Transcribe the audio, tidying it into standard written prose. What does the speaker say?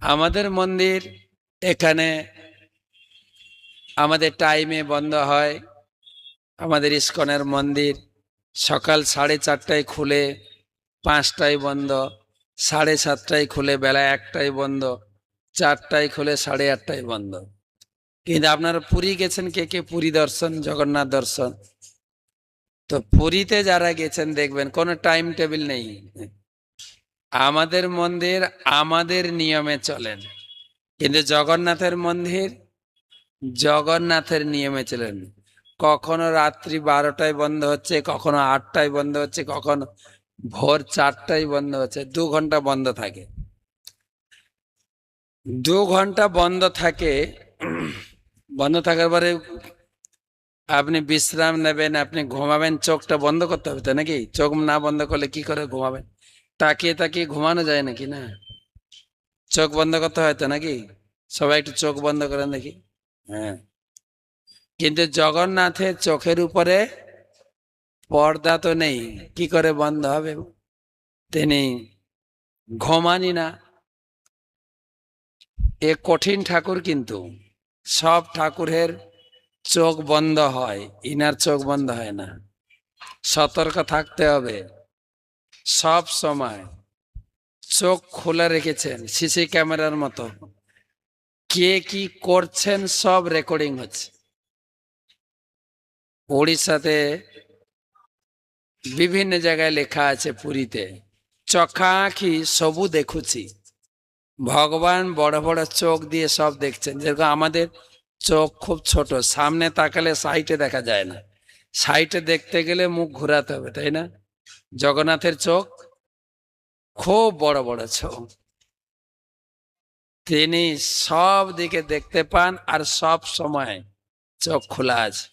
আমাদের মন্দির এখানে আমাদের টাইমে বন্ধ হয়। আমাদের ইস্কনের মন্দির সকাল 4:30টায় খুলে 5টায় বন্ধ, 7:30টায় খুলে বেলা 1টায় বন্ধ, 4টায় খুলে 8:30টায় বন্ধ। কিন্তু আপনারা পুরী গেছেন, কে কে পুরী দর্শন, জগন্নাথ দর্শন? তো পুরীতে যারা গেছেন দেখবেন কোনো টাইম টেবিল নেই। আমাদের মন্দির আমাদের নিয়মে চলেন, কিন্তু জগন্নাথের মন্দির জগন্নাথের নিয়মে চলেন। কখনো রাত্রি 12টায় বন্ধ হচ্ছে, কখনো 8টায় বন্ধ হচ্ছে, কখনো ভোর 4টায় বন্ধ হচ্ছে। 2 ঘন্টা বন্ধ থাকে। 2 ঘন্টা বন্ধ থাকে। বন্ধ থাকার পরে আপনি বিশ্রাম নেবেন, আপনি ঘুমাবেন, চোখটা বন্ধ করতে হবে তো নাকি? চোখ না বন্ধ করলে কি করে ঘুমাবেন? তাকিয়ে তাকিয়ে ঘুমানো যায় নাকি? না, চোখ বন্ধ করতে হয় তো নাকি? সবাই একটু চোখ বন্ধ করেন দেখি। হ্যাঁ, কিন্তু জগন্নাথের চোখের উপরে পর্দা তো নেই, কি করে বন্ধ হবে? তিনি ঘুমানি না। এ কঠিন ঠাকুর, কিন্তু সব ঠাকুরের চোখ বন্ধ হয়, ইনার চোখ বন্ধ হয় না। সতর্ক থাকতে হবে সব সময়। চোখ খোলা রেখেছেন সিসি ক্যামেরার মতো। কে কি করছেন সব রেকর্ডিং হচ্ছে। ওড়িশাতে বিভিন্ন জায়গায় লেখা আছে, পুরীতে চোখাআখি সবু দেখুছি। ভগবান বড় বড় চোখ দিয়ে সব দেখছেন। যেরকম আমাদের চোখ খুব ছোট, সামনে তাকালে সাইটে দেখা যায় না, সাইটে দেখতে গেলে মুখ ঘোরাতে হবে, তাই না? জগন্নাথের চোখ খুব বড় বড় চোখ। তিনি সব দিকে দেখতে পান আর সব সময় চোখ খোলা আছে।